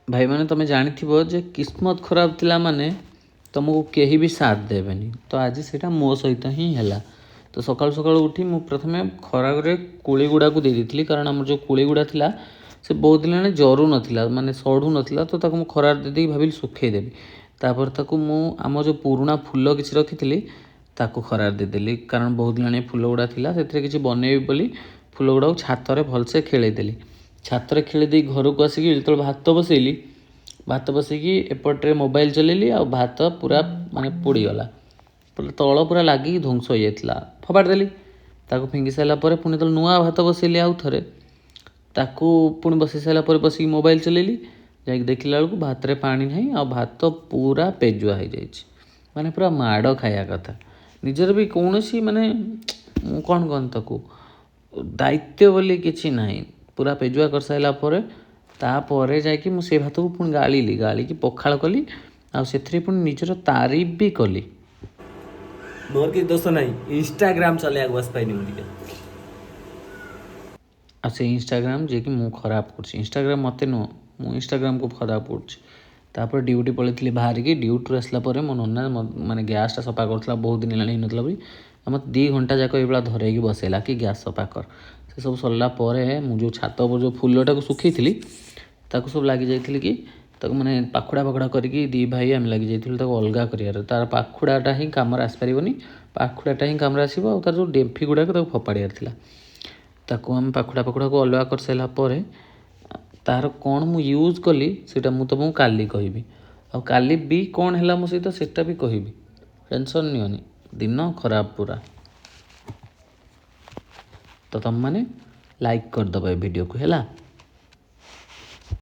ଭାଇମାନେ ତମେ ଜାଣିଥିବ ଯେ କିସ୍ମତ ଖରାପ ଥିଲା ମାନେ ତୁମକୁ କେହି ବି ସାଥ ଦେବେନି। ତ ଆଜି ସେଇଟା ମୋ ସହିତ ହିଁ ହେଲା। ତ ସକାଳୁ ସକାଳୁ ଉଠି ମୁଁ ପ୍ରଥମେ ଖରାରେ କୋଳି ଗୁଡ଼ାକୁ ଦେଇଦେଇଥିଲି, କାରଣ ଆମର ଯେଉଁ କୋଳି ଗୁଡ଼ା ଥିଲା ସେ ବହୁତ ଦିନ ହେଲାଣି ଜରୁ ନଥିଲା, ମାନେ ସଢ଼ୁ ନଥିଲା। ତ ତାକୁ ମୁଁ ଖରାରେ ଦେଇଦେଇକି ଭାବିଲି ଶୁଖେଇଦେବି। ତାପରେ ତାକୁ ମୁଁ ଆମ ଯେଉଁ ପୁରୁଣା ଫୁଲ କିଛି ରଖିଥିଲି ତାକୁ ଖରାରେ ଦେଇଦେଲି, କାରଣ ବହୁତ ଦିନ ହେଲାଣି ଫୁଲ ଗୁଡ଼ା ଥିଲା, ସେଥିରେ କିଛି ବନେଇବି ବୋଲି ଫୁଲ ଗୁଡ଼ାକୁ ଛାତରେ ଭଲସେ ଖେଳେଇଦେଲି। ଛାତରେ ଖେଳି ଦେଇ ଘରକୁ ଆସିକି ଯେତେବେଳେ ଭାତ ବସେଇଲି, ଭାତ ବସେଇକି ଏପଟରେ ମୋବାଇଲ ଚଲେଇଲି, ଆଉ ଭାତ ପୁରା ମାନେ ପୋଡ଼ିଗଲା, ତଳ ପୁରା ଲାଗିକି ଧ୍ୱଂସ ହେଇଯାଇଥିଲା। ଫୋପାଡ଼ି ଦେଲି। ତାକୁ ଫିଙ୍ଗି ସାରିଲା ପରେ ପୁଣି ଯେତେବେଳେ ନୂଆ ଭାତ ବସେଇଲି ଆଉ ଥରେ, ତାକୁ ପୁଣି ବସେଇ ସାରିଲା ପରେ ବସିକି ମୋବାଇଲ ଚଲେଇଲି, ଯାଇକି ଦେଖିଲା ବେଳକୁ ଭାତରେ ପାଣି ନାହିଁ, ଆଉ ଭାତ ପୁରା ପେଜୁଆ ହେଇଯାଇଛି। ମାନେ ପୁରା ମାଡ଼ ଖାଇବା କଥା। ନିଜର ବି କୌଣସି ମାନେ କ'ଣ କହନ୍ତି ତାକୁ ଦାୟିତ୍ୱ ବୋଲି କିଛି ନାହିଁ। ପୁରା ପେଜୁଆ କରିସାରିଲା ପରେ ତାପରେ ଯାଇକି ମୁଁ ସେ ଭାତକୁ ପୁଣି ଗାଳିକି ପଖାଳ କଲି, ଆଉ ସେଥିରେ ପୁଣି ନିଜର ତାରିଫ ବି କଲି। ମୋର କିଛି ଦୋଷ ନାହିଁ, ଇନଷ୍ଟାଗ୍ରାମ ଚଲେଇବାକୁ ବସି ପାଇନି ମୁଁ ଟିକେ। ଆଉ ସେ ଇନଷ୍ଟାଗ୍ରାମ ଯିଏକି ମୁଁ ଖରାପ କରୁଛି, ଇନଷ୍ଟାଗ୍ରାମ ମୋତେ ନୁହଁ, ମୁଁ ଇନଷ୍ଟାଗ୍ରାମକୁ ଖରାପ କରୁଛି। ତାପରେ ଡ୍ୟୁଟି ପଳେଇଥିଲି ବାହାରିକି। ଡ୍ୟୁଟିରୁ ଆସିଲା ପରେ ମୋ ନନା ମାନେ ଗ୍ୟାସ୍ଟା ସଫା କରୁଥିଲା, ବହୁତ ଦିନ ହେଲାଣି ହେଇନଥିଲା ବୋଲି, ଆଉ ମୋତେ 2 ଘଣ୍ଟା ଯାକ ଏଇଭଳିଆ ଧରେଇକି ବସେଇଲା କି ଗ୍ୟାସ୍ ସଫା କର। ସେସବୁ ସରିଲା ପରେ ମୁଁ ଯେଉଁ ଛାତ ଉପରେ ଯେଉଁ ଫୁଲଟାକୁ ଶୁଖେଇଥିଲି ତାକୁ ସବୁ ଲାଗିଯାଇଥିଲି କି ତାକୁ ମାନେ ପାଖୁଡ଼ା କରିକି 2 ଭାଇ ଆମେ ଲାଗିଯାଇଥିଲୁ ତାକୁ ଅଲଗା କରିବାରେ। ତା'ର ପାଖୁଡ଼ାଟା ହିଁ କାମରେ ଆସିପାରିବନି, ପାଖୁଡ଼ାଟା ହିଁ କାମରେ ଆସିବ, ଆଉ ତା'ର ଯେଉଁ ଡେମ୍ଫି ଗୁଡ଼ାକ ତାକୁ ଫୋପାଡ଼ିବାର ଥିଲା। ତାକୁ ଆମେ ପାଖୁଡ଼ାକୁ ଅଲଗା କରିସାରିଲା ପରେ ତା'ର କ'ଣ ମୁଁ ୟୁଜ୍ କଲି ସେଇଟା ମୁଁ ତୁମକୁ କାଲି କହିବି। ଆଉ କାଲି ବି କ'ଣ ହେଲା ମୋ ସହିତ ସେଇଟା ବି କହିବି, ଟେନସନ୍ ନିଅନି। ଦିନ ଖରାପ ପୁରା। ତ ତୁମମାନେ ଲାଇକ୍ କରିଦେବ ଏ ଭିଡ଼ିଓକୁ ହେଲା।